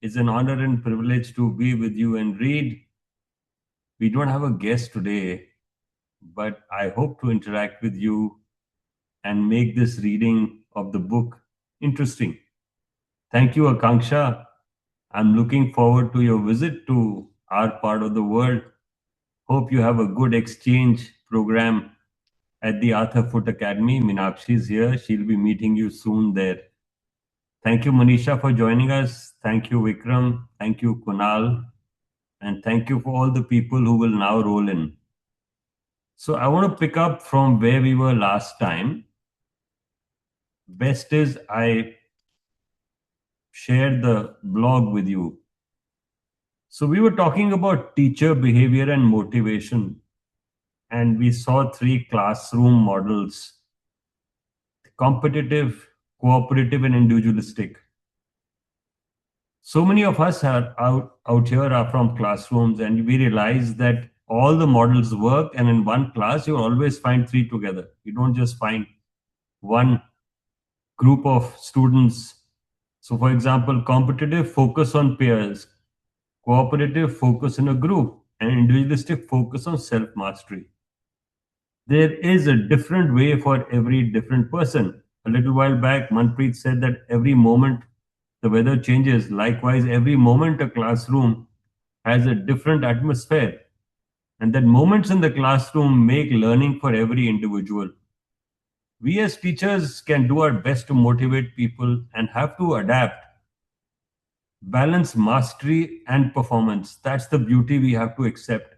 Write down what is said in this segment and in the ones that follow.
It's an honor and privilege to be with you and read. We don't have a guest today, but I hope to interact with you and make this reading of the book interesting. Thank you, Akanksha. I'm looking forward to your visit to our part of the world. Hope you have a good exchange program at the Arthur Foot Academy. Minakshi is here. She'll be meeting you soon there. Thank you, Manisha, for joining us. Thank you, Vikram. Thank you, Kunal. And thank you for all the people who will now roll in. So I want to pick up from where we were last time. Best is I shared the blog with you. So we were talking about teacher behavior and motivation, and we saw three classroom models: competitive, cooperative, and individualistic. So many of us are out here are from classrooms, and we realize that all the models work, and in one class you always find three together. You don't just find one group of students. So for example, competitive focus on peers, cooperative focus in a group, and individualistic focus on self mastery. There is a different way for every different person. A little while back, Manpreet said that every moment the weather changes. Likewise, every moment a classroom has a different atmosphere. And that moments in the classroom make learning for every individual. We as teachers can do our best to motivate people and have to adapt, balance mastery and performance. That's the beauty we have to accept.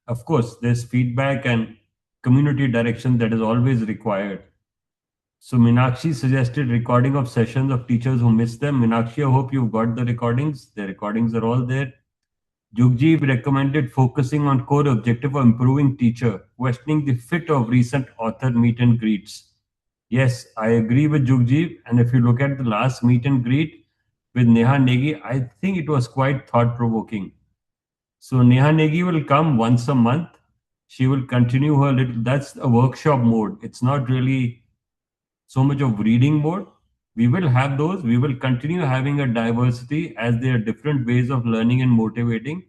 Of course, there's feedback and community direction that is always required. So Minakshi suggested recording of sessions of teachers who missed them. Minakshi, I hope you've got the recordings. The recordings are all there. Jugjeev recommended focusing on core objective of improving teacher, questioning the fit of recent author meet and greets. Yes, I agree with Jugjeev. And if you look at the last meet and greet with Neha Nagi, I think it was quite thought provoking. So Neha Nagi will come once a month. She will continue her little, that's a workshop mode. It's not really so much of reading mode. We will have those. We will continue having a diversity as there are different ways of learning and motivating.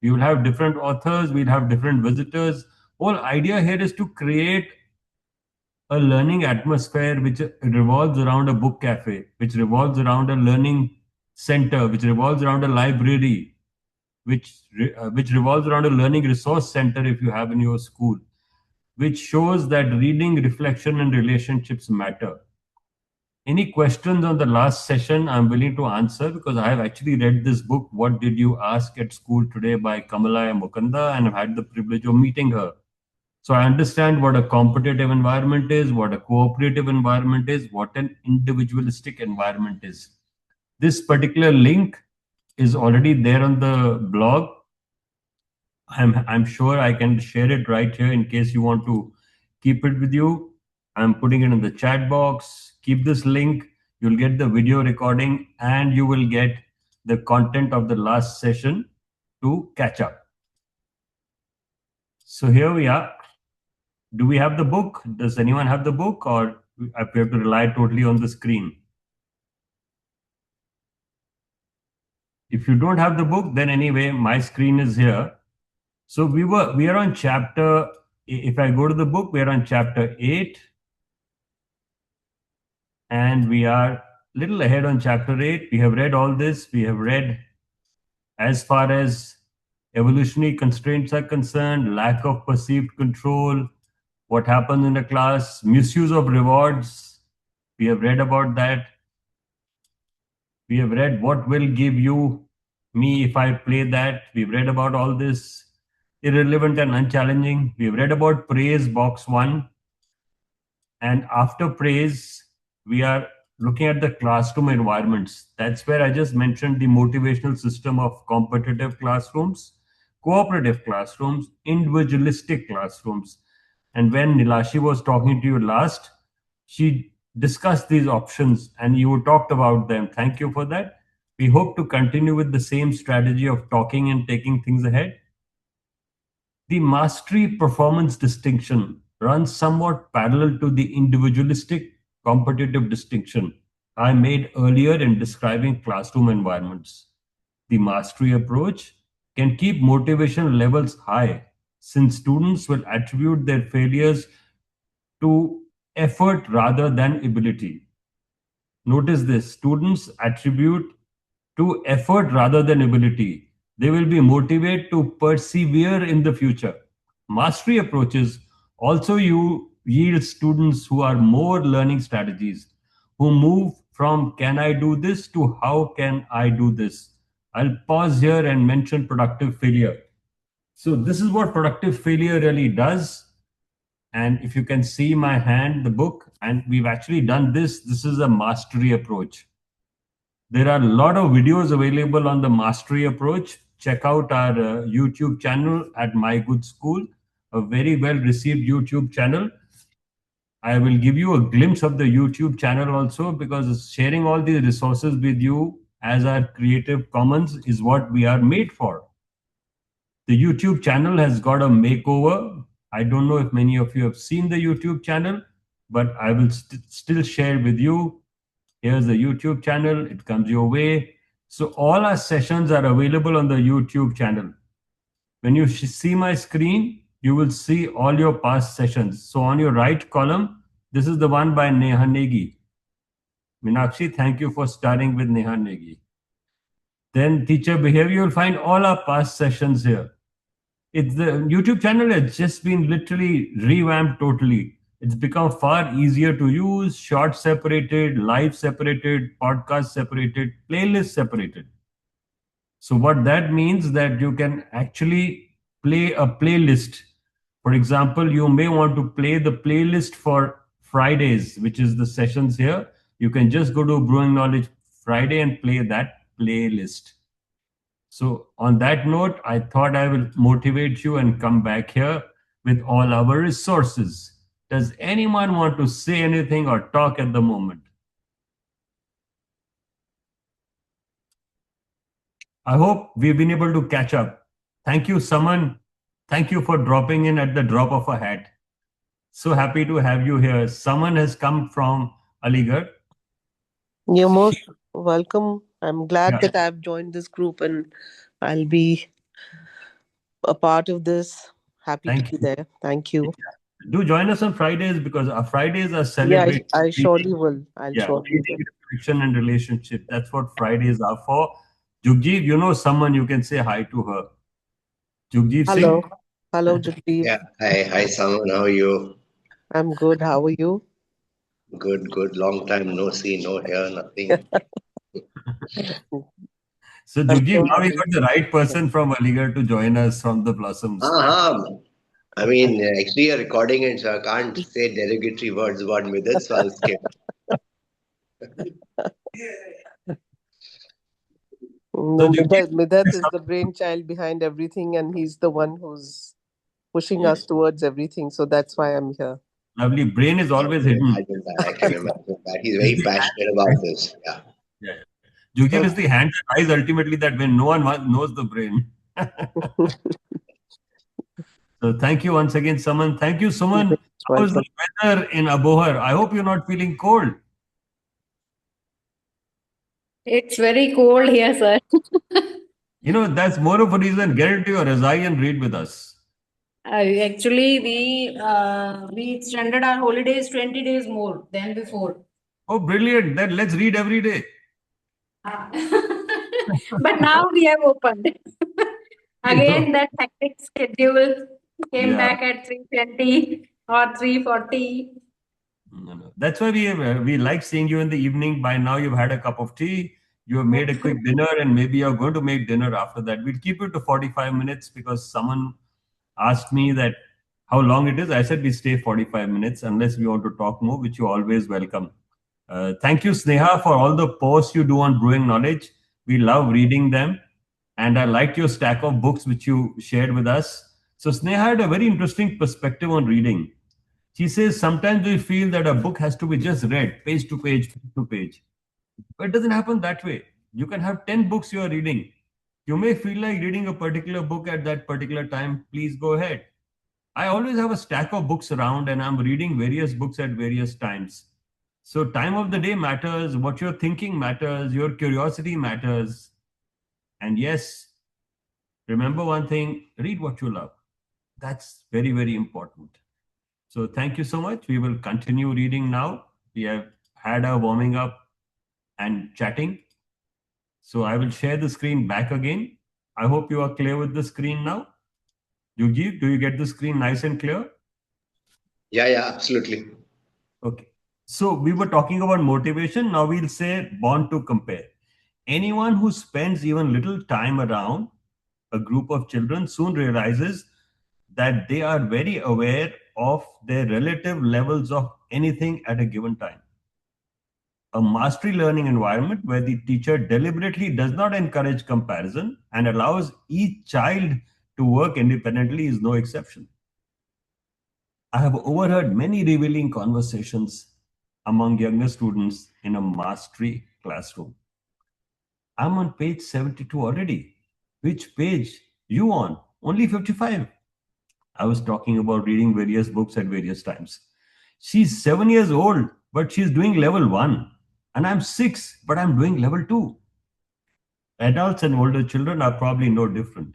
We will have different authors. We'll have different visitors. Whole idea here is to create a learning atmosphere which revolves around a book cafe, which revolves around a learning center, which revolves around a library, which revolves around a learning resource center if you have in your school, which shows that reading, reflection, and relationships matter. Any questions on the last session? I'm willing to answer because I have actually read this book, What Did You Ask at School Today by Kamalaya Mukunda, and I've had the privilege of meeting her. So I understand what a competitive environment is, what a cooperative environment is, what an individualistic environment is. This particular link is already there on the blog. I'm sure I can share it right here in case you want to keep it with you. I'm putting it in the chat box. Keep this link. You'll get the video recording and you will get the content of the last session to catch up. So here we are. Do we have the book? Does anyone have the book, or we have to rely totally on the screen? If you don't have the book, then anyway, my screen is here. So we are on chapter, if I go to the book, we are on chapter 8. And we are a little ahead on chapter 8. We have read all this. We have read as far as evolutionary constraints are concerned, lack of perceived control, what happens in a class, misuse of rewards. We have read about that. We have read what will give you me if I play that. We've read about all this. Irrelevant and unchallenging. We've read about praise, box 1. And after praise, we are looking at the classroom environments. That's where I just mentioned the motivational system of competitive classrooms, cooperative classrooms, individualistic classrooms. And when Nilashi was talking to you last, she discussed these options and you talked about them. Thank you for that. We hope to continue with the same strategy of talking and taking things ahead. The mastery performance distinction runs somewhat parallel to the individualistic competitive distinction. I made earlier in describing classroom environments. The mastery approach can keep motivation levels high since students will attribute their failures to effort rather than ability. Notice this, students attribute to effort rather than ability. They will be motivated to persevere in the future. Mastery approaches also you yield students who are more learning strategies, who move from can I do this to how can I do this. I'll pause here and mention productive failure. So, this is what productive failure really does. And if you can see my hand, the book, and we've actually done this, this is a mastery approach. There are a lot of videos available on the mastery approach. Check out our YouTube channel at My Good School, a very well received YouTube channel. I will give you a glimpse of the YouTube channel also, because sharing all these resources with you as our Creative Commons is what we are made for. The YouTube channel has got a makeover. I don't know if many of you have seen the YouTube channel, but I will still share with you. Here's the YouTube channel. It comes your way. So all our sessions are available on the YouTube channel. When you see my screen, you will see all your past sessions. So on your right column, this is the one by Neha Nagi. Minakshi, thank you for starting with Neha Nagi. Then teacher behavior, you'll find all our past sessions here. It's the YouTube channel has just been literally revamped totally. It's become far easier to use, short separated, live separated, podcast separated, playlist separated. So what that means that you can actually play a playlist. For example, you may want to play the playlist for Fridays, which is the sessions here. You can just go to Brewing Knowledge Friday and play that playlist. So, on that note, I thought I will motivate you and come back here with all our resources. Does anyone want to say anything or talk at the moment? I hope we've been able to catch up. Thank you, Saman. Thank you for dropping in at the drop of a hat. So happy to have you here. Saman has come from Aligarh. You're most welcome. I'm glad Yeah, that I've joined this group and I'll be a part of this. Happy to thank be you. there. Thank you. Do join us on Fridays because our Fridays are Yeah, celebrating I surely reading, will. I'll yeah, surely reading, will. reflection, and relationship. That's what Fridays are for. Jugjeev, you know someone you can say hi to her. Jugjeev Hello. Singh. Hello, Jagdeep. Yeah, hi, Saman. How are you? I'm good. How are you? Good, good. Long time no see, no hear, nothing. So I'm Jugjeev, so now we happy. got the right person from Aligarh to join us from the Blossoms. Uh-huh. I mean, actually, you're recording it, so I can't say derogatory words about Midit, so I'll skip. So No, Jugjeev, Midat is the brainchild behind everything, and he's the one who's pushing yeah, us towards everything. So that's why I'm here. lovely. Brain is I always can hidden. imagine that. I can imagine that. He's He's very the passionate about hand. this. Yeah. Yeah, yeah. Jugjeev is Okay. the hand that eyes ultimately that when no one knows the brain. So thank you once again, Saman. Thank you, Suman. How's the Welcome. weather in Abohar? I hope you're not feeling cold. It's very cold here, sir. You know, that's more of a reason. Get into your Razai and read with us. Actually, we extended our holidays 20 days more than before. Oh, brilliant. Then let's read every day. Ah. But now we have opened. You Again, know, that hectic schedule came yeah. back at 3:20 or 3:40. No, no. That's why we like seeing you in the evening. By now, you've had a cup of tea. You have made a quick dinner, and maybe you're going to make dinner after that. We'll keep it to 45 minutes because someone asked me that how long it is. I said we stay 45 minutes unless we want to talk more, which you always welcome. Thank you, Sneha, for all the posts you do on brewing knowledge. We love reading them. And I liked your stack of books which you shared with us. So, Sneha had a very interesting perspective on reading. She says sometimes we feel that a book has to be just read, page to page. But it doesn't happen that way. You can have 10 books you are reading. You may feel like reading a particular book at that particular time. Please go ahead. I always have a stack of books around and I'm reading various books at various times. So time of the day matters, what you're thinking matters, your curiosity matters. And yes, remember one thing, read what you love. That's very, very important. So thank you so much. We will continue reading now. We have had our warming up and chatting. So I will share the screen back again. I hope you are clear with the screen now. Yugi, do you get the screen nice and clear? Yeah, yeah, absolutely. Okay. So we were talking about motivation. Now we'll say born to compare. Anyone who spends even little time around a group of children soon realizes that they are very aware of their relative levels of anything at a given time. A mastery learning environment where the teacher deliberately does not encourage comparison and allows each child to work independently is no exception. I have overheard many revealing conversations among younger students in a mastery classroom. I'm on page 72 already. Which page? You on? Only 55. I was talking about reading various books at various times. She's 7 years old, but she's doing level 1. And I'm 6, but I'm doing level 2. Adults and older children are probably no different.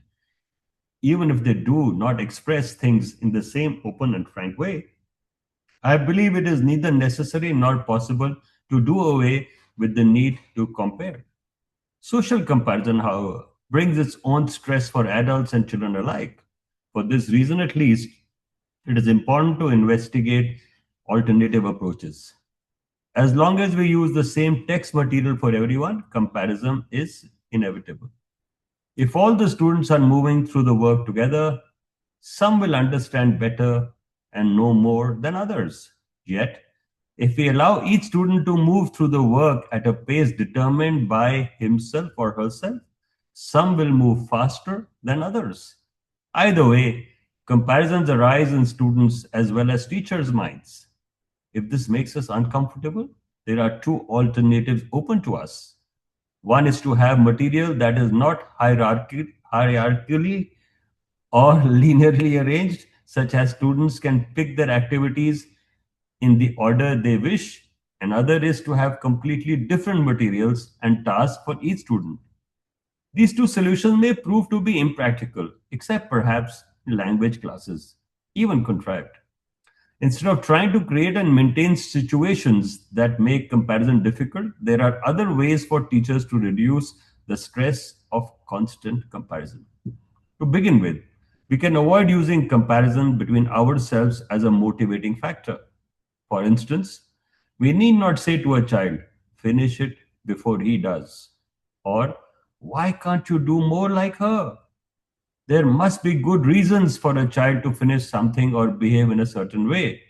Even if they do not express things in the same open and frank way, I believe it is neither necessary nor possible to do away with the need to compare. Social comparison, however, brings its own stress for adults and children alike. For this reason, at least, it is important to investigate alternative approaches. As long as we use the same text material for everyone, comparison is inevitable. If all the students are moving through the work together, some will understand better and know more than others. Yet, if we allow each student to move through the work at a pace determined by himself or herself, some will move faster than others. Either way, comparisons arise in students as well as teachers' minds. If this makes us uncomfortable, there are two alternatives open to us. One is to have material that is not hierarchically or linearly arranged, such as students can pick their activities in the order they wish. Another is to have completely different materials and tasks for each student. These two solutions may prove to be impractical, except perhaps in language classes, even contrived. Instead of trying to create and maintain situations that make comparison difficult, there are other ways for teachers to reduce the stress of constant comparison. To begin with, we can avoid using comparison between ourselves as a motivating factor. For instance, we need not say to a child, finish it before he does, or why can't you do more like her? There must be good reasons for a child to finish something or behave in a certain way,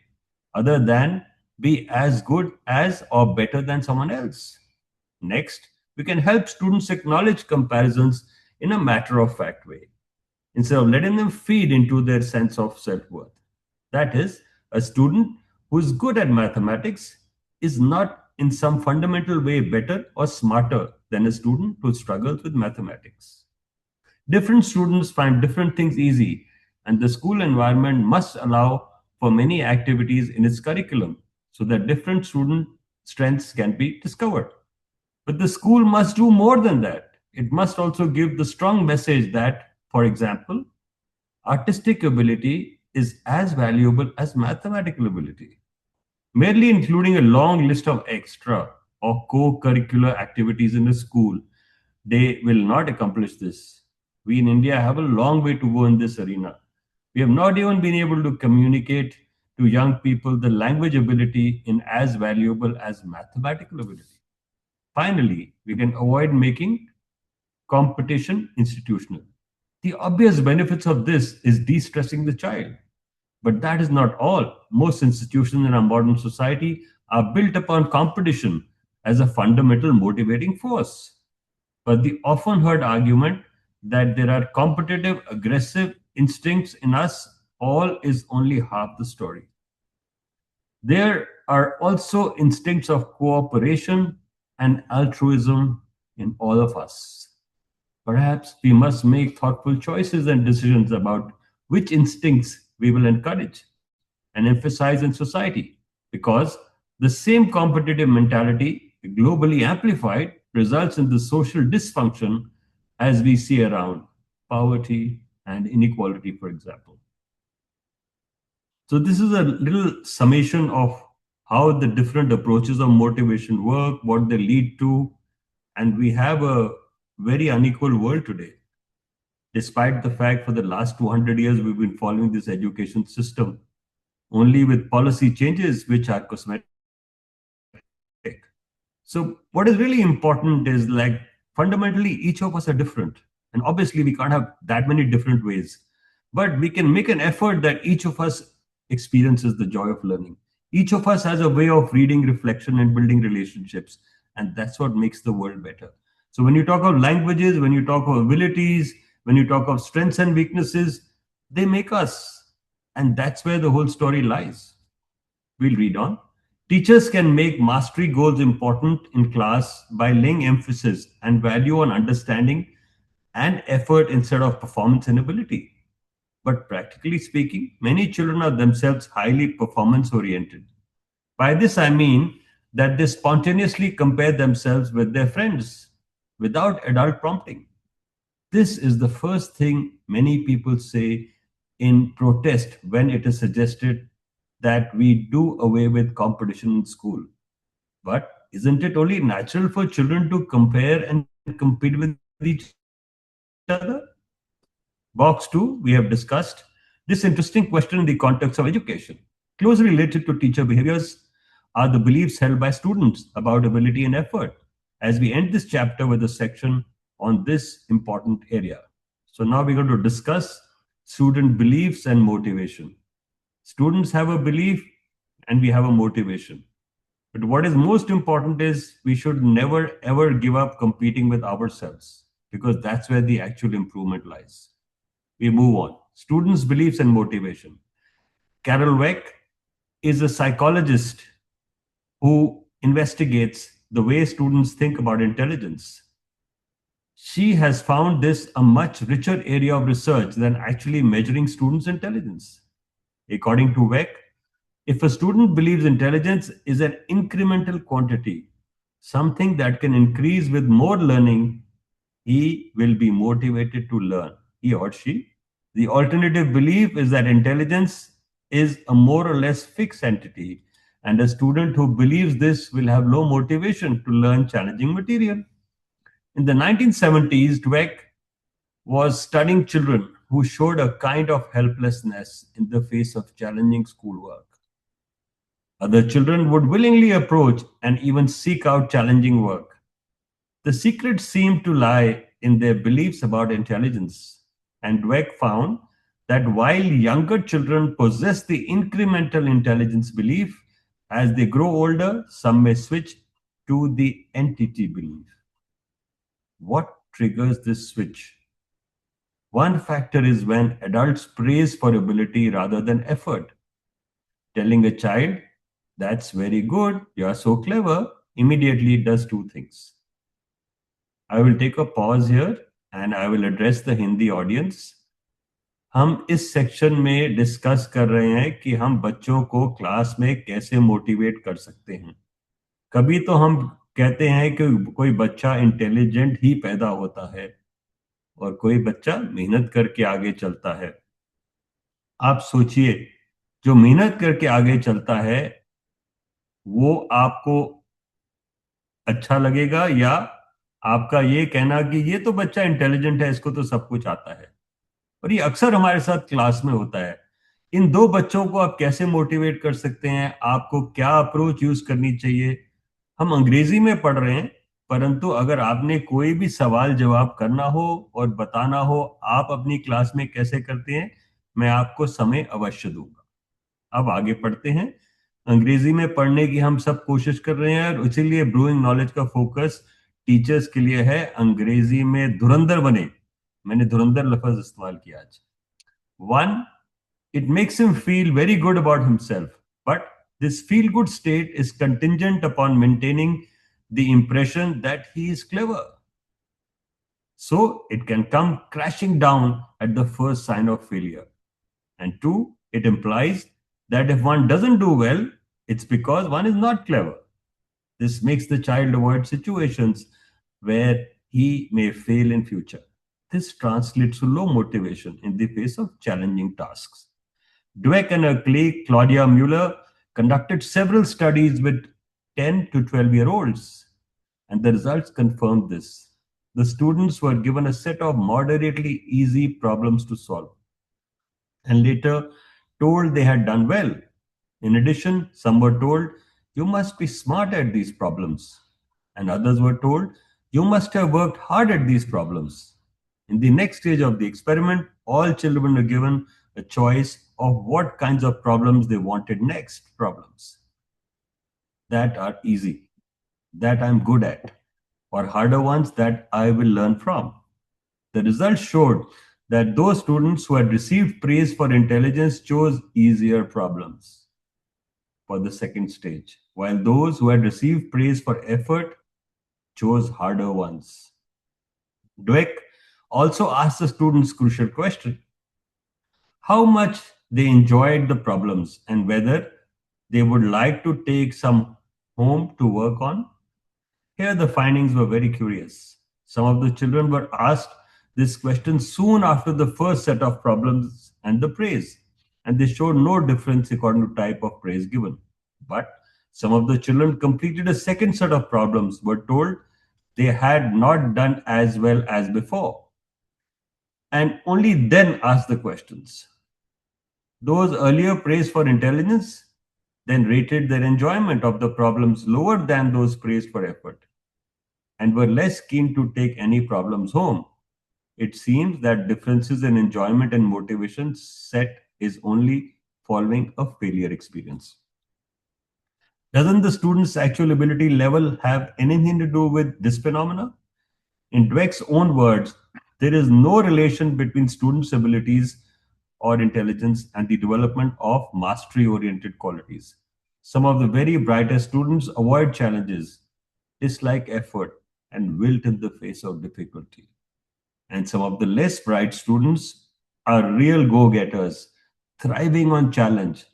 other than be as good as or better than someone else. Next, we can help students acknowledge comparisons in a matter of fact way, instead of letting them feed into their sense of self worth. That is, a student who is good at mathematics is not in some fundamental way better or smarter than a student who struggles with mathematics. Different students find different things easy, and the school environment must allow for many activities in its curriculum so that different student strengths can be discovered. But the school must do more than that. It must also give the strong message that, for example, artistic ability is as valuable as mathematical ability. Merely including a long list of extra or co curricular activities in a school, they will not accomplish this. We in India have a long way to go in this arena. We have not even been able to communicate to young people the language ability in as valuable as mathematical ability. Finally, we can avoid making competition institutional. The obvious benefits of this is de-stressing the child. But that is not all. Most institutions in our modern society are built upon competition as a fundamental motivating force. But the often heard argument that there are competitive, aggressive instincts in us all is only half the story. There are also instincts of cooperation and altruism in all of us. Perhaps we must make thoughtful choices and decisions about which instincts we will encourage and emphasize in society, because the The same competitive mentality, globally amplified, results in the social dysfunction as we see around poverty and inequality, for example. So, this is a little summation of how the different approaches of motivation work, what they lead to, and we have a very unequal world today. Despite the fact for the last 200 years we've been following this education system, only with policy changes which are cosmetic. So, what is really important is like fundamentally each of us are different. And obviously, we can't have that many different ways. But we can make an effort that each of us experiences the joy of learning. Each of us has a way of reading, reflection, and building relationships. And that's what makes the world better. So, when you talk of languages, when you talk of abilities, when you talk of strengths and weaknesses, they make us. And that's where the whole story lies. We'll read on. Teachers can make mastery goals important in class by laying emphasis and value on understanding and effort instead of performance and ability. But practically speaking, many children are themselves highly performance oriented. By this, I mean that they spontaneously compare themselves with their friends without adult prompting. This is the first thing many people say in protest when it is suggested that we do away with competition in school. But isn't it only natural for children to compare and compete with each other? Box 2, we have discussed this interesting question in the context of education. Closely related to teacher behaviors are the beliefs held by students about ability and effort. As we end this chapter with a section on this important area. So now we're going to discuss student beliefs and motivation. Students have a belief and we have a motivation. But what is most important is we should never ever give up competing with ourselves because that's where the actual improvement lies. We move on. Students' beliefs and motivation. Carol Weck is a psychologist who investigates the way students think about intelligence. She has found this a much richer area of research than actually measuring students' intelligence. According to Weck, if a student believes intelligence is an incremental quantity, something that can increase with more learning, he will be motivated to learn, he or she. The alternative belief is that intelligence is a more or less fixed entity, and a student who believes this will have low motivation to learn challenging material. In the 1970s, Dweck was studying children who showed a kind of helplessness in the face of challenging schoolwork. Other children would willingly approach and even seek out challenging work. The secret seemed to lie in their beliefs about intelligence, and Dweck found that while younger children possess the incremental intelligence belief, as they grow older, some may switch to the entity belief. What triggers this switch? One factor is when adults praise for ability rather than effort. Telling a child, "That's very good, you are so clever," immediately does two things. I will take a pause here and I will address the Hindi audience. हम इस section में discuss कर रहे हैं कि हम बच्चों को क्लास में कैसे मोटिवेट कर सकते हैं. कभी तो हम कहते हैं कि कोई बच्चा इंटेलिजेंट ही पैदा होता है और कोई बच्चा मेहनत करके आगे चलता है. आप सोचिए, जो मेहनत करके आगे चलता है वो आपको अच्छा लगेगा या आपका ये कहना कि ये तो बच्चा इंटेलिजेंट है, इसको तो सब कुछ आता है. और ये अक्सर हमारे साथ क्लास में होता है. इन दो बच्चों को आप कैसे मोटिवेट कर सकते हैं? आपको क्या अप्रोच यूज करनी चाहिए? हम अंग्रेजी में पढ़ रहे हैं, परंतु अगर आपने कोई भी सवाल जवाब करना हो और बताना हो आप अपनी क्लास में कैसे करते हैं, मैं आपको समय अवश्य दूंगा. अब आगे पढ़ते हैं. अंग्रेजी में पढ़ने की हम सब कोशिश कर रहे हैं और इसीलिए ब्रूइंग नॉलेज का फोकस टीचर्स के लिए है. अंग्रेजी में धुरंधर बने. मैंने धुरंधर लफ्ज इस्तेमाल किया आज. One, it makes him feel very good about himself, but this feel good state is contingent upon maintaining the impression that he is clever, so it can come crashing down at the first sign of failure. And two, it implies that if one doesn't do well, It's because one is not clever. This makes the child avoid situations where he may fail in future. This translates to low motivation in the face of challenging tasks. Dweck and her colleague Claudia Mueller conducted several studies with 10 to 12-year-olds, and the results confirmed this. The students were given a set of moderately easy problems to solve and later told they had done well. In addition, some were told, "You must be smart at these problems," and others were told, "You must have worked hard at these problems." In the next stage of the experiment, all children were given a choice of what kinds of problems they wanted next. Problems that are easy, that I'm good at, or harder ones that I will learn from. The results showed that those students who had received praise for intelligence chose easier problems for the second stage, while those who had received praise for effort chose harder ones. Dweck also asked the students crucial question: how much they enjoyed the problems and whether they would like to take some home to work on. Here, the findings were very curious. Some of the children were asked this question soon after the first set of problems and the praise, and they showed no difference according to type of praise given. But some of the children completed a second set of problems, were told they had not done as well as before, and only then asked the questions. Those earlier praised for intelligence then rated their enjoyment of the problems lower than those praised for effort and were less keen to take any problems home. It seems that differences in enjoyment and motivation set is only following a failure experience. Doesn't the student's actual ability level have anything to do with this phenomena? In Dweck's own words, there is no relation between students' abilities or intelligence and the development of mastery oriented qualities. Some of the very brightest students avoid challenges, dislike effort, and wilt in the face of difficulty. And some of the less bright students are real go getters, thriving on challenge,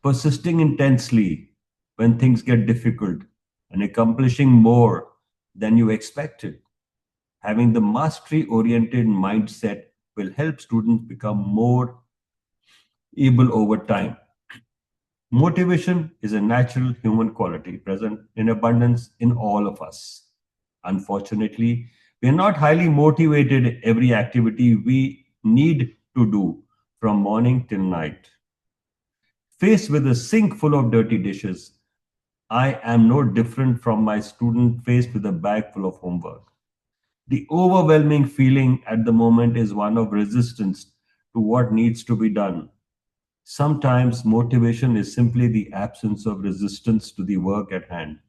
persisting intensely when things get difficult, and accomplishing more than you expected. Having the mastery oriented mindset will help students become more able over time. Motivation is a natural human quality present in abundance in all of us. Unfortunately, we are not highly motivated in every activity we need to do from morning till night. Faced with a sink full of dirty dishes, I am no different from my student faced with a bag full of homework. The overwhelming feeling at the moment is one of resistance to what needs to be done. Sometimes motivation is simply the absence of resistance to the work at hand.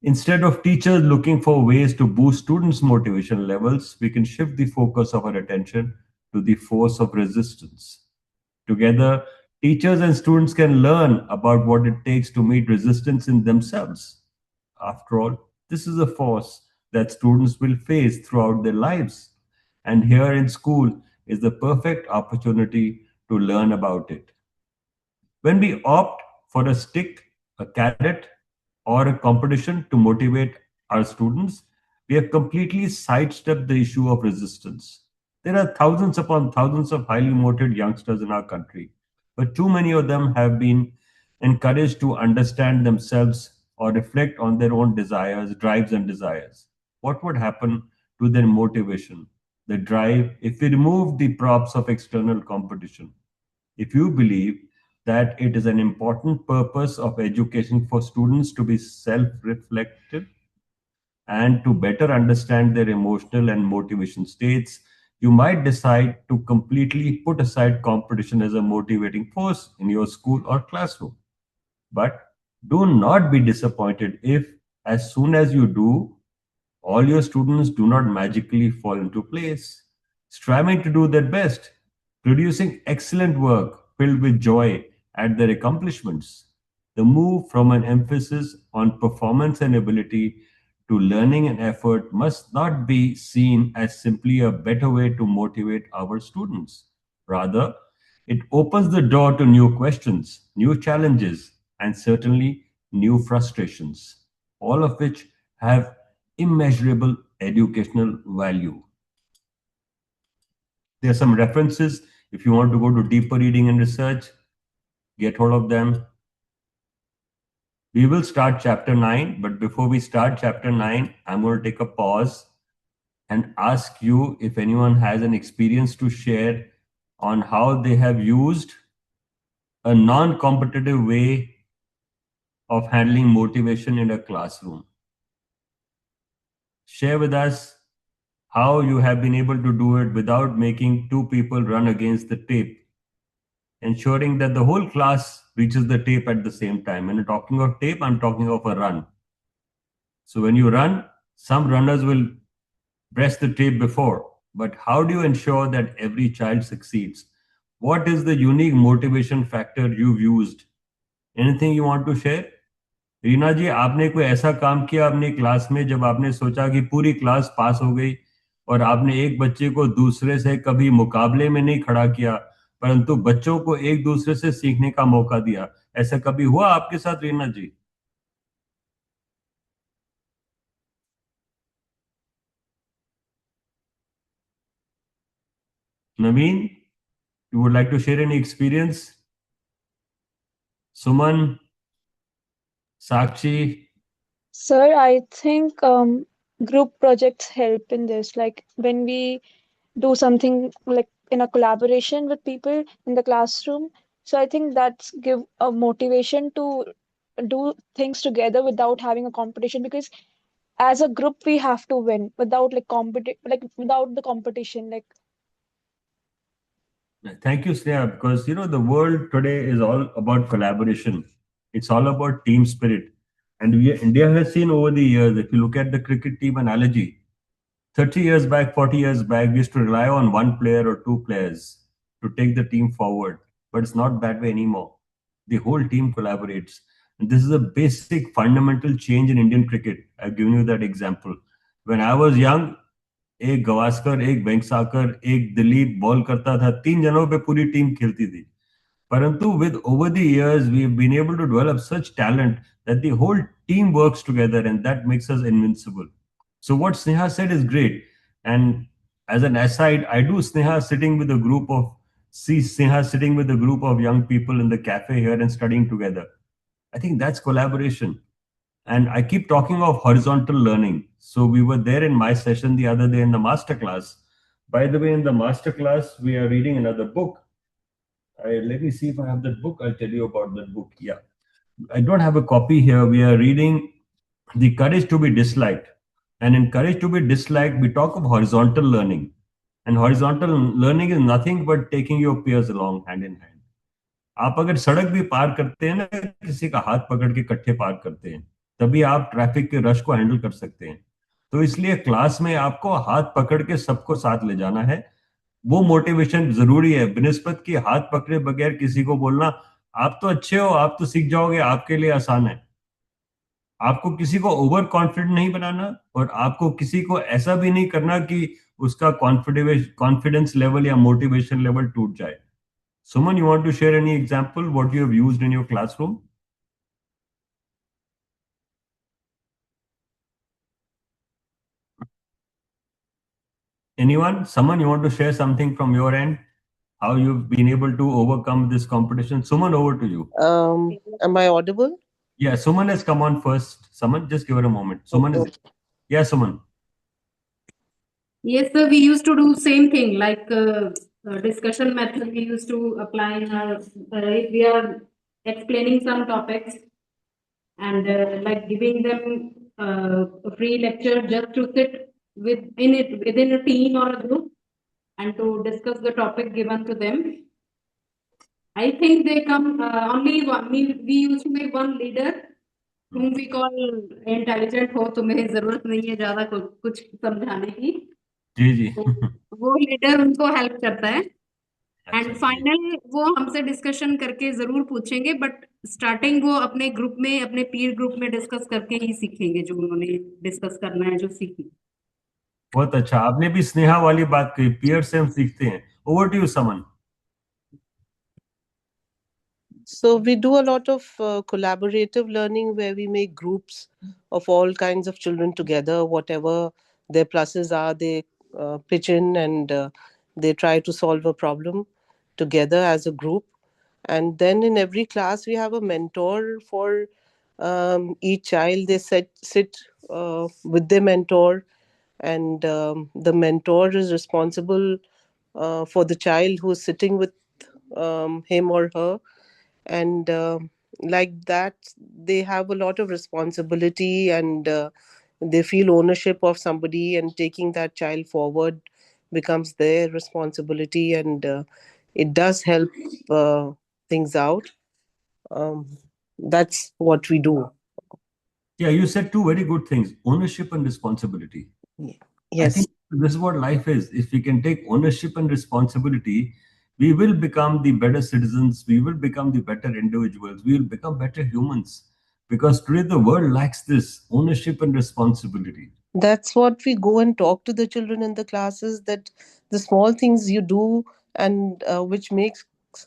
Instead of teachers looking for ways to boost students' motivation levels, we can shift the focus of our attention to the force of resistance. Together, teachers and students can learn about what it takes to meet resistance in themselves. After all, this is a force that students will face throughout their lives. And here in school is the perfect opportunity to learn about it. When we opt for a stick, a carrot, or a competition to motivate our students, we have completely sidestepped the issue of resistance. There are thousands upon thousands of highly motivated youngsters in our country, but too many of them have been encouraged to understand themselves or reflect on their own desires, drives, and desires. What would happen to their motivation, the drive, if we remove the props of external competition? If you believe that it is an important purpose of education for students to be self reflective and to better understand their emotional and motivation states, you might decide to completely put aside competition as a motivating force in your school or classroom. But do not be disappointed if, as soon as you do, all your students do not magically fall into place, striving to do their best, producing excellent work filled with joy at their accomplishments. The move from an emphasis on performance and ability to learning and effort must not be seen as simply a better way to motivate our students. Rather, it opens the door to new questions, new challenges, and certainly new frustrations, all of which have immeasurable educational value. There are some references. If you want to go to deeper reading and research, get hold of them. We will start chapter 9, but before we start chapter 9, I'm going to take a pause and ask you if anyone has an experience to share on how they have used a non competitive way of handling motivation in a classroom. Share with us how you have been able to do it without making two people run against the tape, ensuring that the whole class reaches the tape at the same time. When I'm talking of tape, I'm talking of a run. So when you run, some runners will press the tape before, but how do you ensure that every child succeeds? What is the unique motivation factor you've used? Anything you want to share? Reena ji, आपने कोई ऐसा काम किया अपनी class में जब आपने सोचा कि पूरी क्लास पास हो गई और आपने एक बच्चे को दूसरे से कभी मुकाबले में नहीं खड़ा किया, परंतु बच्चों को एक दूसरे से सीखने का मौका दिया? ऐसा कभी हुआ आपके साथ रीना जी? Naveen, you would like to share any experience? Suman, Sakshi? Sir, I think group projects help in this. Like when we do something like in a collaboration with people in the classroom. So I think that's give a motivation to do things together without having a competition because as a group we have to win without like without the competition. Like Thank you, Sneha, because the world today is all about collaboration. It's all about team spirit. And India has seen over the years, if you look at the cricket team analogy, 30 years back, 40 years back, we used to rely on one player or two players to take the team forward. But it's not that way anymore. The whole team collaborates. And this is a basic fundamental change in Indian cricket. I've given you that example. When I was young, एक गवास्कर, एक वेंगसाकर, एक Dilip ball करता था, 3 जनों पे पूरी team खेलती थी. परंतु with over the years, we've been able to develop such talent that the whole team works together, and that makes us invincible. So what Sneha said is great. And as an aside, I do see Sneha sitting with a group of young people in the cafe here and studying together. I think that's collaboration. And I keep talking of horizontal learning. So we were there in my session the other day in the master class. By the way, in the master class, we are reading another book. Let me see if I have that book. I'll tell you about that book. Yeah. I don't have a copy here. We are reading The Courage to be Disliked. And in Courage to be Disliked, we talk of horizontal learning. And horizontal learning is nothing but taking your peers along hand in hand. आप अगर सड़क भी पार करते हैं ना, किसी का हाथ पकड़ के इकट्ठे पार करते हैं, तभी आप ट्रैफिक के रश को हैंडल कर सकते हैं. तो इसलिए क्लास में आपको हाथ पकड़ के सबको साथ ले जाना है. वो मोटिवेशन जरूरी है. बिनिस्बत की हाथ पकड़े बगैर किसी को बोलना आप तो अच्छे हो, आप तो सीख जाओगे, आपके लिए आसान है. आपको किसी को ओवर कॉन्फिडेंट नहीं बनाना और आपको किसी को ऐसा भी नहीं करना कि उसका कॉन्फिडेंस लेवल या मोटिवेशन लेवल टूट जाए. Suman, you want to share any example what you have used in your classroom? Anyone? Someone, you want to share something from your end? How you've been able to overcome this competition? Suman, over to you. Am I audible? Yeah, Suman has come on first. Suman, just give her a moment. Suman is. Yeah, Suman. Yes, sir. We used to do same thing like discussion method. We used to apply in our if we are explaining some topics and like giving them a free lecture just to sit within a team or a group and to discuss the topic given to them. I think they come only one. We used to make one leader whom we call intelligent हो तुम्हें जरूरत नहीं है ज्यादा कुछ समझाने की. जी जी. तो वो लीडर उनको हेल्प करता है एंड अच्छा, फाइनल वो हमसे डिस्कशन करके जरूर पूछेंगे बट स्टार्टिंग वो अपने ग्रुप में अपने पीर ग्रुप में डिस्कस करके ही सीखेंगे जो उन्होंने डिस्कस करना है जो सीखी. बहुत अच्छा. आपने भी स्नेहा वाली बात कही, पीयर से हम सीखते हैं. ओवर टू यू समन. So we do a lot of collaborative learning where we make groups of all kinds of children together. Whatever their pluses are, they pitch in and they try to solve a problem together as a group. And then in every class we have a mentor for each child. They sit with their mentor, and the mentor is responsible for the child who is sitting with him or her, and like that they have a lot of responsibility, and they feel ownership of somebody, and taking that child forward becomes their responsibility, and it does help things out. um, that's what we do. Yeah, you said two very good things: ownership and responsibility. Ye- I yes, think this is what life is. If we can take ownership and responsibility, we will become the better citizens, we will become the better individuals, we will become better humans. Because today the world lacks this ownership and responsibility. that's what we go and talk to the children in the classes, that the small things you do and which makes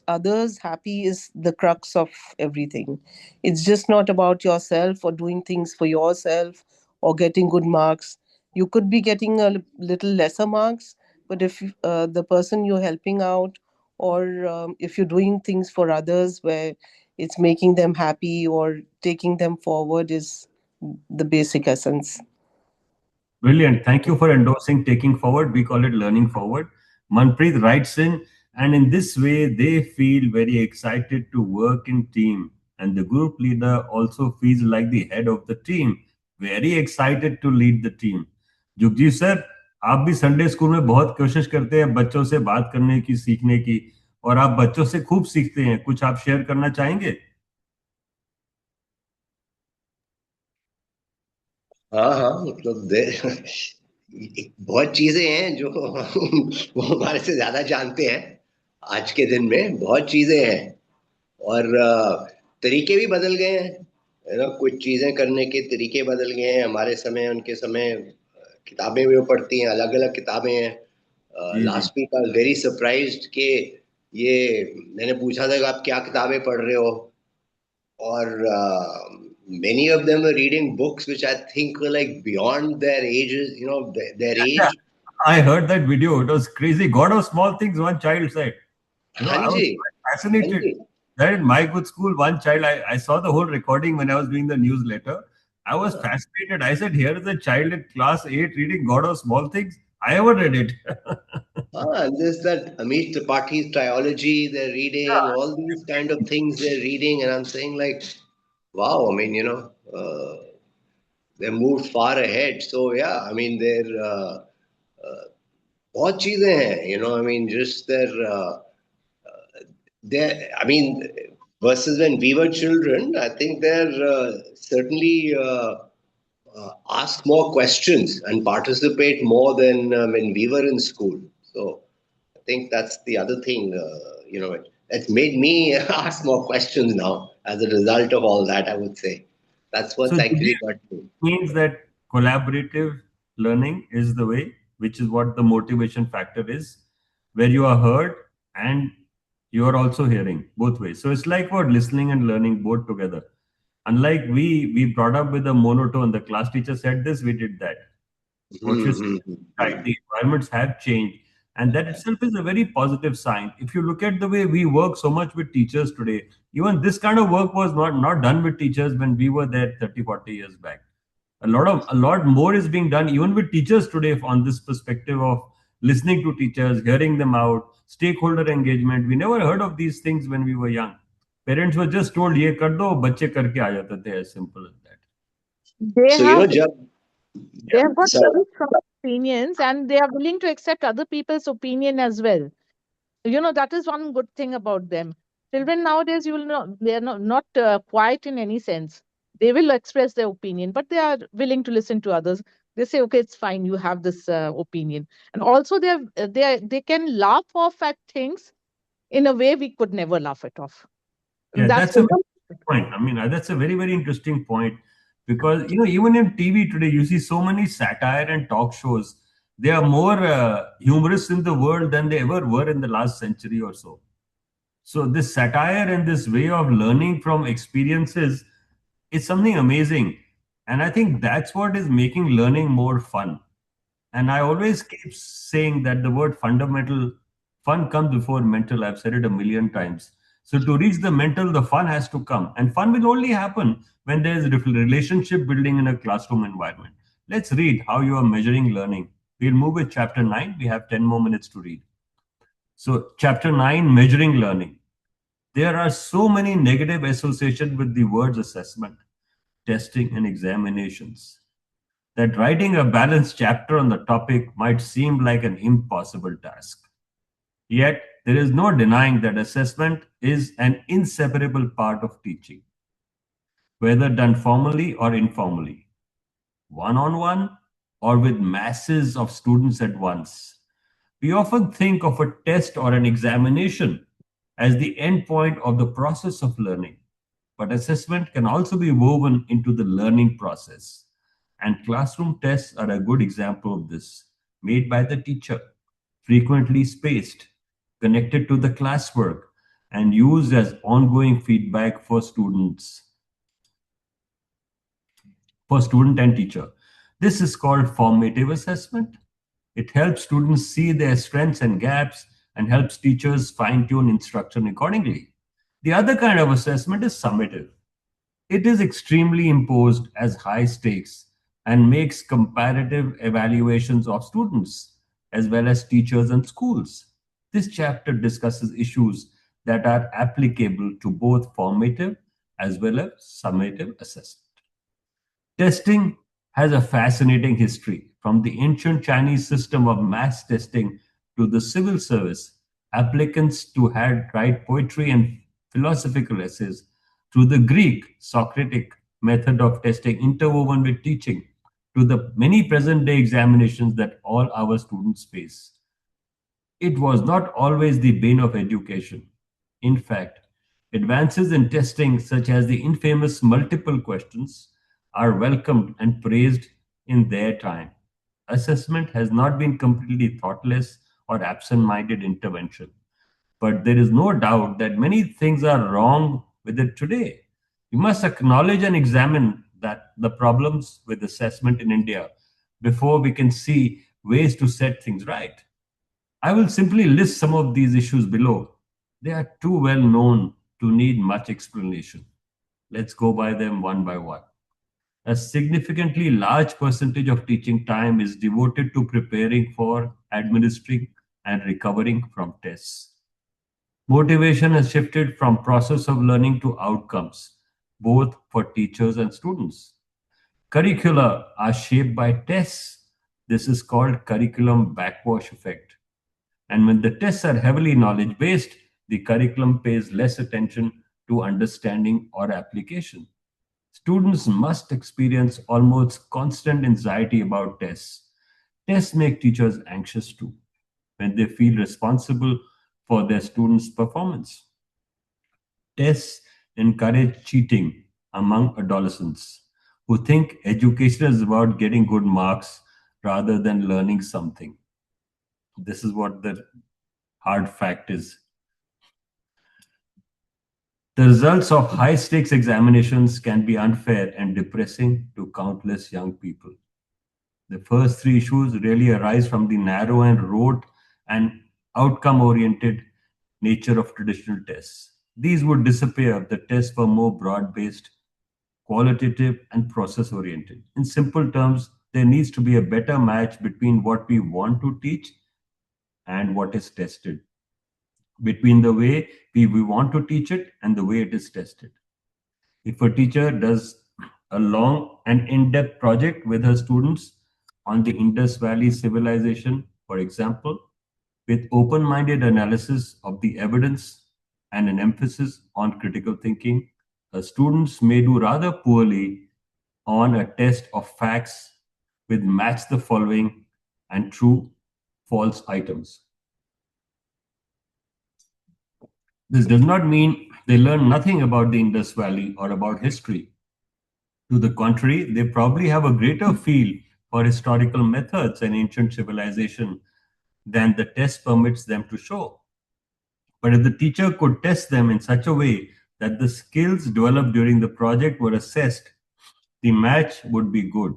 others happy is the crux of everything. It's just not about yourself or doing things for yourself or getting good marks. You could be getting a little lesser marks, but if the person you're helping out, or if you're doing things for others where it's making them happy or taking them forward, is the basic essence. Brilliant. Thank you for endorsing taking forward. We call it learning forward. Manpreet writes in, and in this way, they feel very excited to work in team. And the group leader also feels like the head of the team, very excited to lead the team. Jugji sir, आप भी Sunday school में बहुत कोशिश करते हैं बच्चों से बात करने की, सीखने की, और आप बच्चों से खूब सीखते हैं. कुछ आप शेयर करना चाहेंगे? हाँ हाँ, मतलब बहुत चीजें हैं जो वो हमारे से ज्यादा जानते हैं। आज के दिन में बहुत चीजें हैं, और तरीके भी बदल गए हैं, है ना। कुछ चीजें करने के तरीके बदल गए हैं, हमारे समय उनके समय। किताबें भी वो पढ़ती हैं, अलग अलग किताबें हैं। जी जी. Last week I was very surprised कि ये मैंने पूछा था कि आप क्या किताबें पढ़ रहे हो, और many of them were reading books which I think were like beyond their ages, their Yeah, age. I heard that video. It was crazy. God of small things, one child said. हाँ I was ji, quite हाँ fascinated. Ji, That in my good school, one child, I saw the whole recording when I was doing the newsletter. I was हाँ fascinated. I said, here is a child in class 8 reading God of Small Things. I ever read it. हाँ, and there's that Amish Tripathi's trilogy they're reading, all these kind of things they're reading, and I'm saying like, wow, I mean, they moved far ahead. So yeah, I mean, they're बहुत चीजें हैं, I mean, just their I mean, versus when we were children, I think they're certainly ask more questions and participate more than when we were in school. So I think that's the other thing, it's made me ask more questions now as a result of all that, I would say. That's So what's this actually got me. means that collaborative learning is the way, which is what the motivation factor is, where you are heard and you are also hearing both ways. So it's like what listening and learning both together. Unlike we brought up with a monotone, the class teacher said this, we did that. What you said Hmm, hmm, is hmm, right. The environments have changed, and that itself is a very positive sign. If you look at the way we work so much with teachers today, even this kind of work was not done with teachers when we were there 30, 40 years back. A lot more is being done even with teachers today on this perspective of listening to teachers, hearing them out, stakeholder engagement. We never heard of these things when we were young. Parents were just told ये कर दो, बच्चे करके आ जाते थे, as simple as that. They So, have they yeah, have got so, very strong opinions, and they are willing to accept other people's opinion as well. That is one good thing about them. Children nowadays, you will know, they are not quiet in any sense. They will express their opinion, but they are willing to listen to others. They say, okay, it's fine, you have this opinion. And also they can laugh off at things in a way we could never laugh it off. Yeah, And that's that's a good. very good point. I mean, that's a very, very interesting point because, even in TV today, you see so many satire and talk shows. They are more humorous in the world than they ever were in the last century or so. So this satire and this way of learning from experiences is something amazing. And I think that's what is making learning more fun. And I always keep saying that the word fundamental, fun comes before mental. I've said it a million times. So to reach the mental, the fun has to come. And fun will only happen when there is relationship building in a classroom environment. Let's read how you are measuring learning. We'll move with chapter 9. We have 10 more minutes to read. So, chapter 9, measuring learning. There are so many negative associations with the words assessment, testing, and examinations that writing a balanced chapter on the topic might seem like an impossible task. Yet, there is no denying that assessment is an inseparable part of teaching, whether done formally or informally, one on one, or with masses of students at once. We often think of a test or an examination as the end point of the process of learning, but assessment can also be woven into the learning process. And classroom tests are a good example of this, made by the teacher, frequently spaced, connected to the classwork, and used as ongoing feedback for student and teacher. This is called formative assessment. It helps students see their strengths and gaps and helps teachers fine tune instruction accordingly. The other kind of assessment is summative. It is extremely imposed as high stakes and makes comparative evaluations of students as well as teachers and schools. This chapter discusses issues that are applicable to both formative as well as summative assessment. Testing has a fascinating history, from the ancient Chinese system of mass testing to the civil service. Applicants to had write poetry and philosophical essays to the Greek Socratic method of testing interwoven with teaching to the many present day examinations that all our students face. It was not always the bane of education. In fact, advances in testing, such as the infamous multiple questions, are welcomed and praised in their time. Assessment has not been completely thoughtless or absent minded intervention, but there is no doubt that many things are wrong with it today. We must acknowledge and examine that the problems with assessment in India before we can see ways to set things right. I will simply list some of these issues below. They are too well known to need much explanation. Let's go by them one by one. A significantly large percentage of teaching time is devoted to preparing for, administering, and recovering from tests. Motivation has shifted from process of learning to outcomes, both for teachers and students. Curricula are shaped by tests. This is called curriculum backwash effect. And when the tests are heavily knowledge based, the curriculum pays less attention to understanding or application. Students must experience almost constant anxiety about tests. Tests make teachers anxious too when they feel responsible for their students' performance. Tests encourage cheating among adolescents who think education is about getting good marks rather than learning something. This is what the hard fact is. The results of high stakes examinations can be unfair and depressing to countless young people. The first three issues really arise from the narrow and rote and outcome oriented nature of traditional tests. These would disappear if the tests were more broad based, qualitative, and process oriented. In simple terms, there needs to be a better match between what we want to teach and what is tested, between the way we want to teach it and the way it is tested. If a teacher does a long and in depth project with her students on the Indus Valley civilization, for example, with open minded analysis of the evidence and an emphasis on critical thinking, her students may do rather poorly on a test of facts with match the following and true false items. This does not mean they learn nothing about the Indus Valley or about history. To the contrary, they probably have a greater feel for historical methods and ancient civilization than the test permits them to show. But if the teacher could test them in such a way that the skills developed during the project were assessed, the match would be good.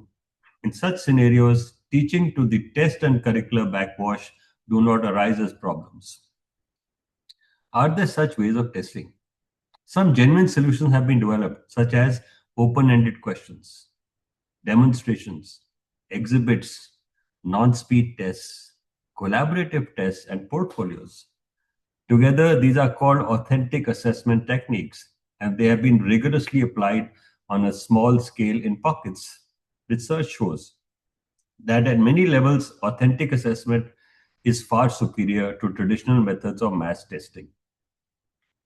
In such scenarios, teaching to the test and curricular backwash do not arise as problems. Are there such ways of testing? Some genuine solutions have been developed, such as open ended questions, demonstrations, exhibits, non speed tests, collaborative tests, and portfolios. Together, these are called authentic assessment techniques, and they have been rigorously applied on a small scale in pockets. Research shows that at many levels, authentic assessment is far superior to traditional methods of mass testing.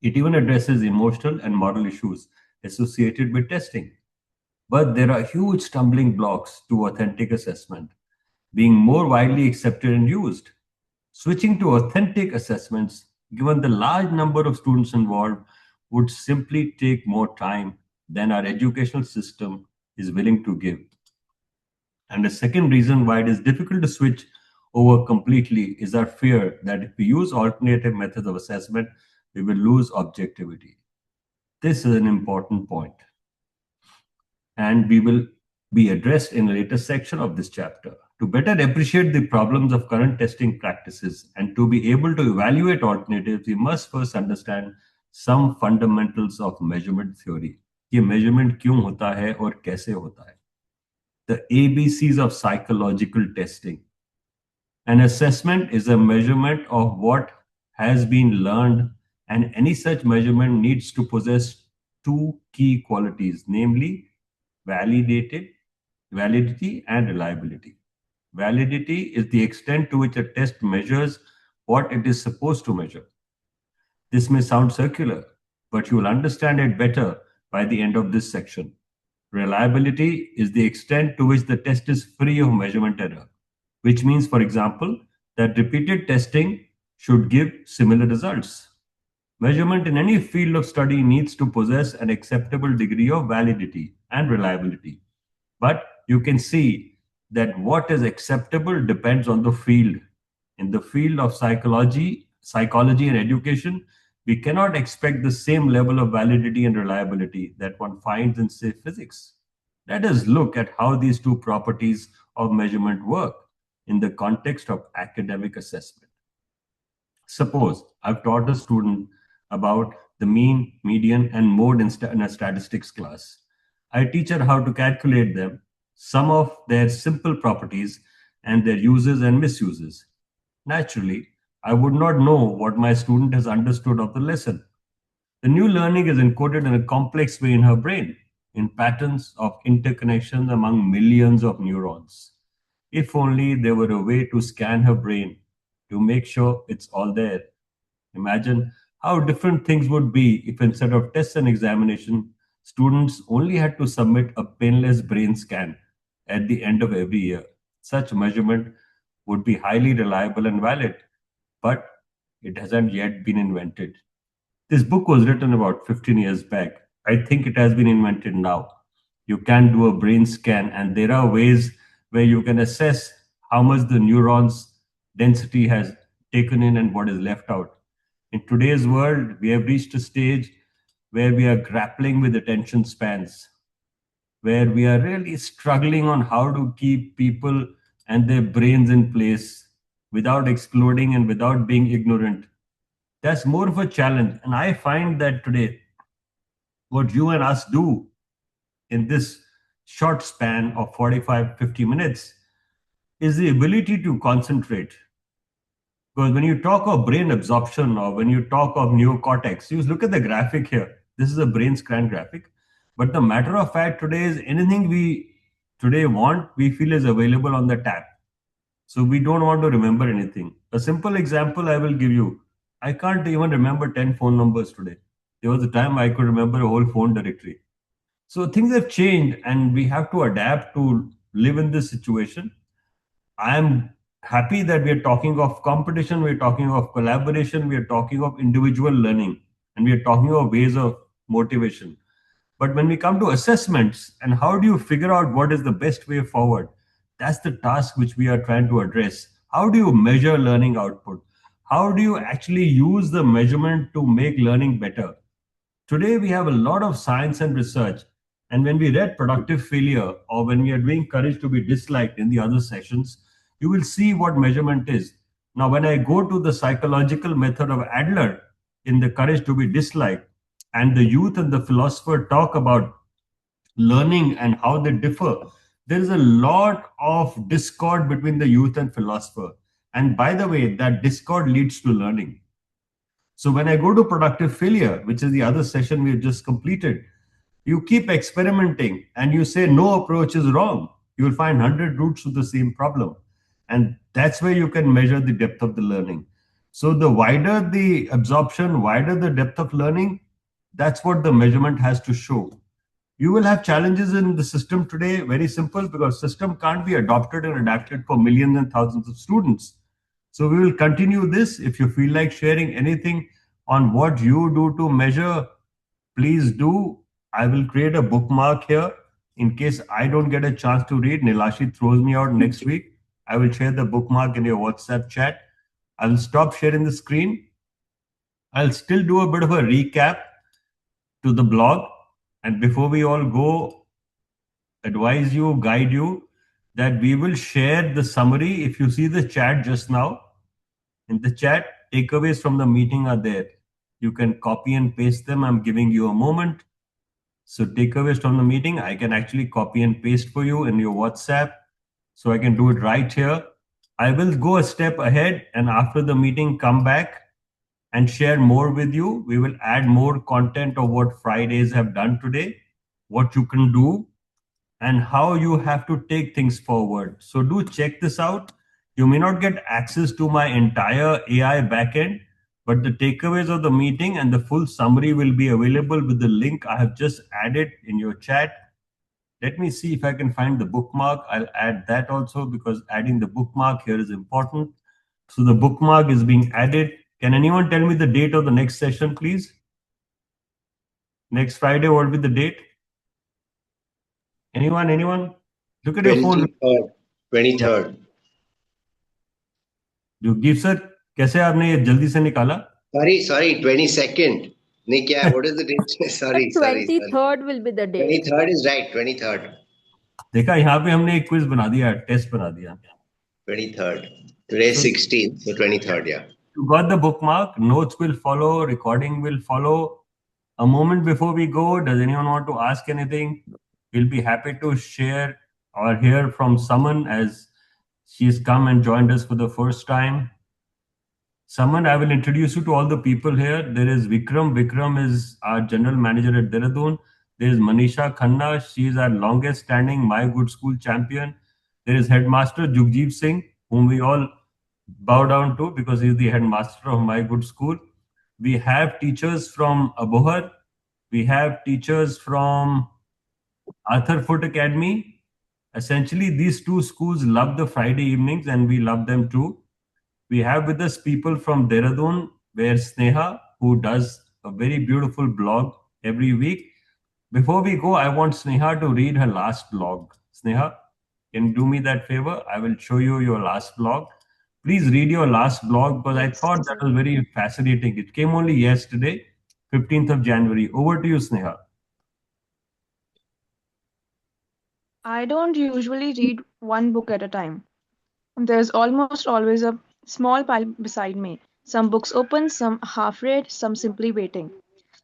It even addresses emotional and moral issues associated with testing. But there are huge stumbling blocks to authentic assessment being more widely accepted and used. Switching to authentic assessments, given the large number of students involved, would simply take more time than our educational system is willing to give. And the second reason why it is difficult to switch over completely is our fear that if we use alternative methods of assessment, we will lose objectivity. This is an important point, and we will be addressed in a later section of this chapter. To better appreciate the problems of current testing practices and to be able to evaluate alternatives, we must first understand some fundamentals of measurement theory. ये measurement क्यों होता है और कैसे होता है? The ABCs of psychological testing. An assessment is a measurement of what has been learned, and any such measurement needs to possess two key qualities, namely validated, validity and reliability. Validity is the extent to which a test measures what it is supposed to measure. This may sound circular, but you will understand it better by the end of this section. Reliability is the extent to which the test is free of measurement error, which means, for example, that repeated testing should give similar results. Measurement in any field of study needs to possess an acceptable degree of validity and reliability. But you can see that what is acceptable depends on the field. In the field of psychology and education, we cannot expect the same level of validity and reliability that one finds in, say, physics. Let us look at how these two properties of measurement work in the context of academic assessment. Suppose I've taught a student about the mean, median, and mode in a statistics class. I teach her how to calculate them, some of their simple properties, and their uses and misuses. Naturally, I would not know what my student has understood of the lesson. The new learning is encoded in a complex way in her brain, in patterns of interconnections among millions of neurons. If only there were a way to scan her brain to make sure it's all there. Imagine how different things would be if instead of tests and examination, students only had to submit a painless brain scan at the end of every year. Such measurement would be highly reliable and valid, but it hasn't yet been invented. This book was written about 15 years back. I think it has been invented now. You can do a brain scan, and there are ways where you can assess how much the neurons density has taken in and what is left out. In today's world, we have reached a stage where we are grappling with attention spans, where we are really struggling on how to keep people and their brains in place without exploding and without being ignorant. That's more of a challenge. And I find that today, what you and us do in this short span of 45, 50 minutes is the ability to concentrate. Because when you talk of brain absorption or when you talk of neocortex, you look at the graphic here. This is a brain scan graphic. But the matter of fact today is anything we today want, we feel is available on the tab. So we don't want to remember anything. A simple example I will give you. I can't even remember 10 phone numbers today. There was a time I could remember a whole phone directory. So things have changed and we have to adapt to live in this situation. I am happy that we are talking of competition, we are talking of collaboration, we are talking of individual learning, and we are talking of ways of motivation. But when we come to assessments and how do you figure out what is the best way forward, that's the task which we are trying to address. How do you measure learning output? how do you actually use the measurement to make learning better? Today, we have a lot of science and research. And when we read productive failure or when we are doing courage to be disliked in the other sessions, you will see what measurement is. Now, when I go to the psychological method of Adler in the courage to be disliked, and the youth and the philosopher talk about learning and how they differ, there is a lot of discord between the youth and philosopher. And by the way, that discord leads to learning. So when I go to productive failure, which is the other session we have just completed, you keep experimenting and you say no approach is wrong. You will find 100 roots to the same problem. And that's where you can measure the depth of the learning. So the wider the absorption, wider the depth of learning, that's what the measurement has to show. You will have challenges in the system today, very simple, because system can't be adopted and adapted for millions and thousands of students. So we will continue this. If you feel like sharing anything on what you do to measure, please do. I will create a bookmark here in case I don't get a chance to read. Nilashi throws me out next week. I will share the bookmark in your WhatsApp chat. I will stop sharing the screen. I'll still do a bit of a recap to the blog. And before we all go, advise you, guide you that we will share the summary. If you see the chat just now, in the chat, takeaways from the meeting are there. You can copy and paste them. I'm giving you a moment. So takeaways from the meeting, I can actually copy and paste for you in your WhatsApp. So I can do it right here. I will go a step ahead and after the meeting, come back and share more with you. We will add more content of what Fridays have done today, what you can do, and how you have to take things forward. So do check this out. You may not get access to my entire AI backend, but the takeaways of the meeting and the full summary will be available with the link I have just added in your chat. Let me see if I can find the bookmark. I'll add that also because adding the bookmark here is important. So the bookmark is being added. Can anyone tell me the date of the next session, please? Next Friday, what will be the date? Anyone? Anyone? Look at your phone. 23rd. 23rd. Yugdeep sir कैसे आपने ये जल्दी से निकाला? Sorry, 22nd. नहीं क्या है? What is the date? Sorry. 23rd will be the date. 23rd is right. 23rd. देखा, यहाँ पे हमने एक क्विज बना दिया, टेस्ट बना दिया. 23rd. Today is 16th, so 23rd, yeah. You got the bookmark. Notes will follow. Recording will follow. A moment before we go, does anyone want to ask anything? We'll be happy to share or hear from Suman as she's come and joined us for the first time. Saman, I will introduce you to all the people here. There is Vikram. Vikram is our general manager at Dehradun. There is Manisha Khanna. She is our longest standing My Good School champion. There is headmaster Jugjeev Singh, whom we all bow down to because he is the headmaster of My Good School. We have teachers from Abohar. We have teachers from Arthur Foot Academy. Essentially, these two schools love the Friday evenings and we love them too. We have with us people from Dehradun, where Sneha, who does a very beautiful blog every week. Before we go, I want Sneha to read her last blog. Sneha, can you do me that favor? I will show you your last blog. Please read your last blog because I thought that was very fascinating. It came only yesterday, 15th of January. Over to you, Sneha. I don't usually read one book at a time. There's almost always a small pile beside me. Some books open, some half read, some simply waiting.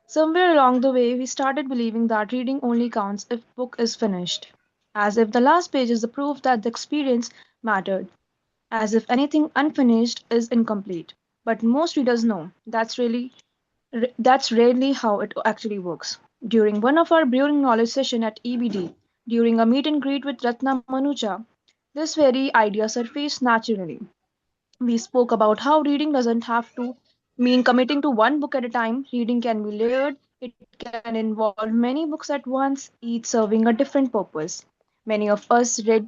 Somewhere along the way, we started believing that reading only counts if book is finished, as if the last page is the proof that the experience mattered, as if anything unfinished is incomplete. But most readers know that's rarely how it actually works. During one of our brewing knowledge session at EBD, during a meet and greet with Ratna Manucha, this very idea surfaced naturally. We spoke about how reading doesn't have to mean committing to one book at a time. Reading can be layered, it can involve many books at once, each serving a different purpose. Many of us read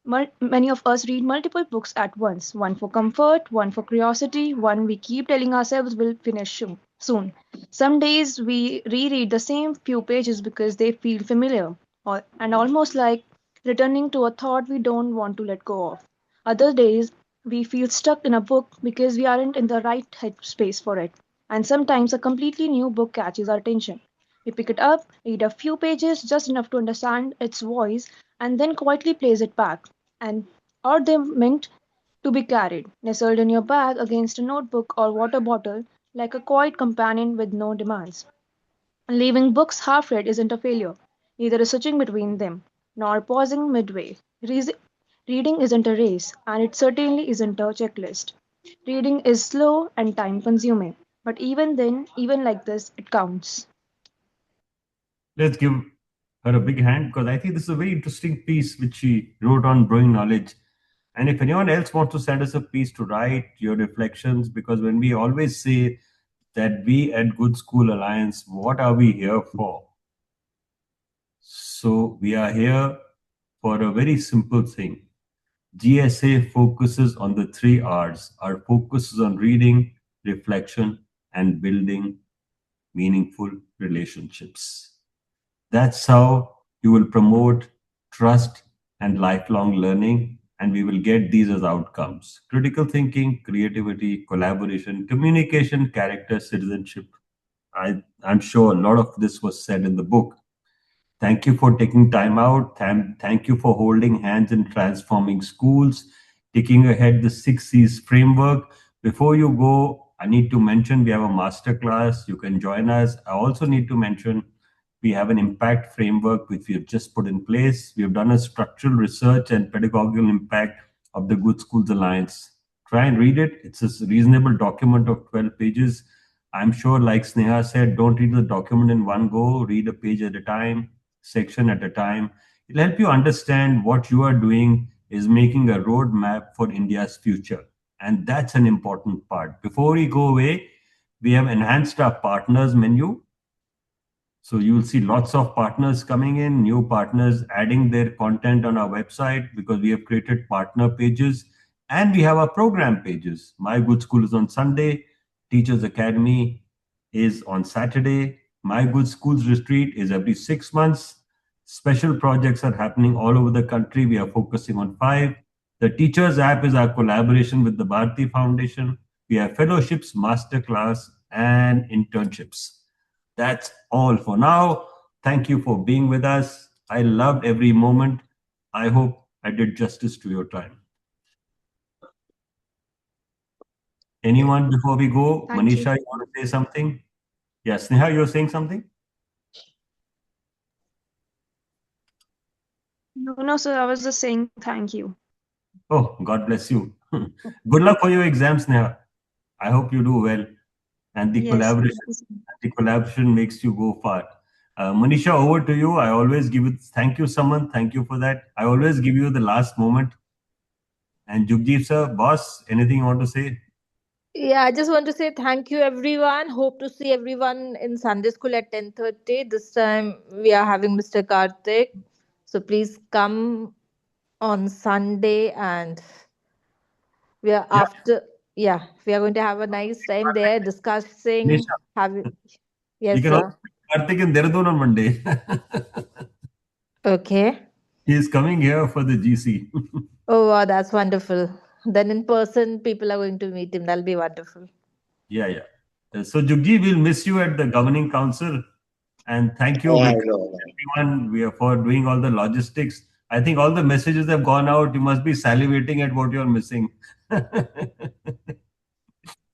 Many of us read multiple books at once, one for comfort, one for curiosity, one we keep telling ourselves will finish soon. Some days we reread the same few pages because they feel familiar and almost like returning to a thought we don't want to let go of. Other days We feel stuck in a book because we aren't in the right headspace for it. And sometimes a completely new book catches our attention. We pick it up, read a few pages, just enough to understand its voice, and then quietly place it back. And are they meant to be carried, nestled in your bag against a notebook or water bottle, like a quiet companion with no demands? Leaving books half read isn't a failure. Neither is switching between them, nor pausing midway. Reading isn't a race, and it certainly isn't a checklist. Reading is slow and time consuming, but even then, even like this, it counts. Let's give her a big hand because I think this is a very interesting piece which she wrote on growing knowledge. And if anyone else wants to send us a piece to write your reflections, because when we always say that we at Good School Alliance, what are we here for? So we are here for a very simple thing. GSA focuses on the three R's. Our focus is on reading, reflection, and building meaningful relationships. That's how you will promote trust and lifelong learning, and we will get these as outcomes: critical thinking, creativity, collaboration, communication, character, citizenship. I'm sure a lot of this was said in the book. Thank you for taking time out. Thank you for holding hands in transforming schools, taking ahead the 6 C's framework. Before you go, I need to mention we have a master class. You can join us. I also need to mention we have an impact framework which we have just put in place. We have done a structural research and pedagogical impact of the Good Schools Alliance. Try and read it. It's a reasonable document of 12 pages. I'm sure, like Sneha said, don't read the document in one go, read a page at a time, section at a time. It'll help you understand what you are doing is making a roadmap for India's future. And that's an important part. Before we go away, we have enhanced our partners menu. So you will see lots of partners coming in, new partners adding their content on our website because we have created partner pages and we have our program pages. My Good School is on Sunday, Teachers Academy is on Saturday, My Good Schools Retreat is every 6 months. Special projects are happening all over the country. We are focusing on five. The Teachers app is our collaboration with the Bharati Foundation. We have fellowships, masterclass, and internships. That's all for now. Thank you for being with us. I loved every moment. I hope I did justice to your time. Anyone before we go? Thank you. Manisha, you want to say something? Yes, Neha, you're saying something? No, no, sir, I was just saying thank you. Oh, God bless you. Good luck for your exams, Neha. I hope you do well. And Yes, thank you, sir. the collaboration makes you go far. Manisha, over to you. I always give it. Thank you, Saman. Thank you for that. I always give you the last moment. And Jugjeet sir, boss, anything you want to say? Yeah, I just want to say thank you, everyone. Hope to see everyone in Sunday school at 10:30. This time we are having Mr. Karthik. So please come on Sunday, and we are Yeah, after. Yeah, we are going to have a nice time there discussing. Manisha, Having you yes, can also sir. meet Karthik in Dehradun on Monday. Okay. He is coming here for the GC. Oh wow, that's wonderful. Then in person, people are going to meet him. That'll be wonderful. Yeah, yeah. So Jugji, we'll miss you at the governing council, and thank you I because know. everyone we are for doing all the logistics. I think all the messages have gone out. You must be salivating at what you're missing.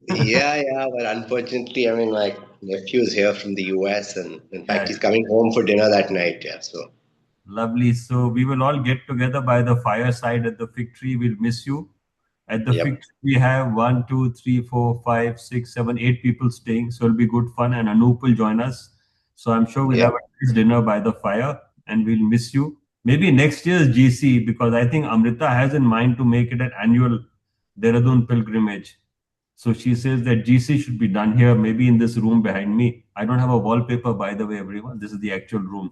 Yeah, but unfortunately, I mean, my nephew is here from the US, and in fact, Yeah, he's coming home for dinner that night. Yeah, so lovely. So we will all get together by the fireside at the fig tree. We'll miss you. At the fig yep, tree, we have 1, 2, 3, 4, 5, 6, 7, 8 people staying. So it'll be good fun. And Anoop will join us. So I'm sure we'll have yep. a nice dinner by the fire and we'll miss you. Maybe next year's GC, because I think Amrita has in mind to make it an annual Dehradun pilgrimage. So she says that GC should be done here, maybe in this room behind me. I don't have a wallpaper, by the way, everyone. This is the actual room.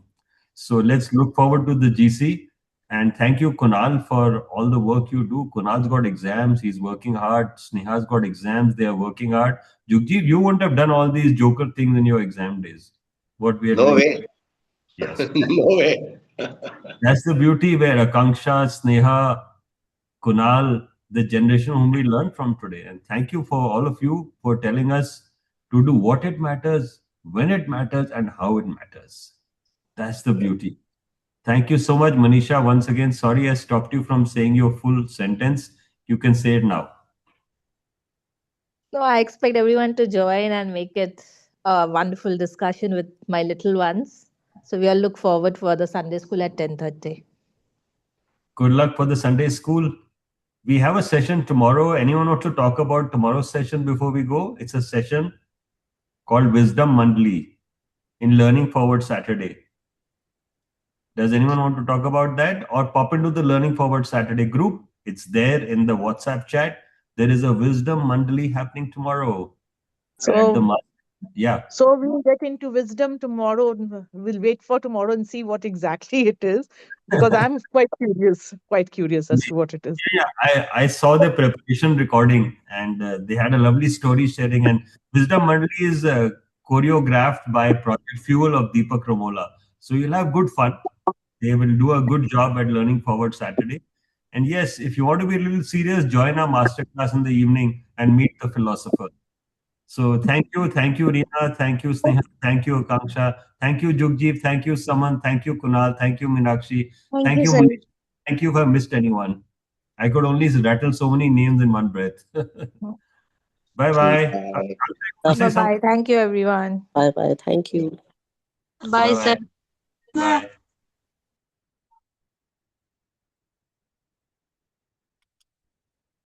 So let's look forward to the GC. And thank you, Kunal, for all the work you do. Kunal's got exams. He's working hard. Sneha's got exams. They are working hard. Jugjeet, you wouldn't have done all these joker things in your exam days. What we are No doing. way, Yes. no way. That's the beauty where Akanksha, Sneha, Kunal, the generation whom we learn from today. And thank you for all of you for telling us to do what it matters, when it matters, and how it matters. That's the beauty. Thank you so much, Manisha. Once again, sorry I stopped you from saying your full sentence. You can say it now. No, I expect everyone to join and make it a wonderful discussion with my little ones. So we all look forward for the Sunday school at 10:30. Good luck for the Sunday school. We have a session tomorrow. Anyone want to talk about tomorrow's session before we go? It's a session called Wisdom Monthly in Learning Forward Saturday. Does anyone want to talk about that or pop into the Learning Forward Saturday group? It's there in the WhatsApp chat. There is a Wisdom Monthly happening tomorrow at the So, yeah. so we'll get into wisdom tomorrow. We'll wait for tomorrow and see what exactly it is, because I'm quite curious as to what it is. Yeah, I saw the preparation recording and they had a lovely story sharing. And Wisdom Mandali is choreographed by Project Fuel of Deepak Ramola. So you'll have good fun. They will do a good job at Learning Forward Saturday. And yes, if you want to be a little serious, join our masterclass in the evening and meet the philosopher. So thank you, Reena, thank you, Sneha, thank you, Akanksha, thank you, Jugjeep, thank you, Saman, thank you, Kunal, thank you, Minakshi, Thank thank you, you, sir. Manish. Thank you if I missed anyone. I could only rattle so many names in one breath. Bye bye. Bye. To say Bye something. bye. Thank you, everyone. Bye bye. Thank you. Bye, Bye sir. bye. Bye.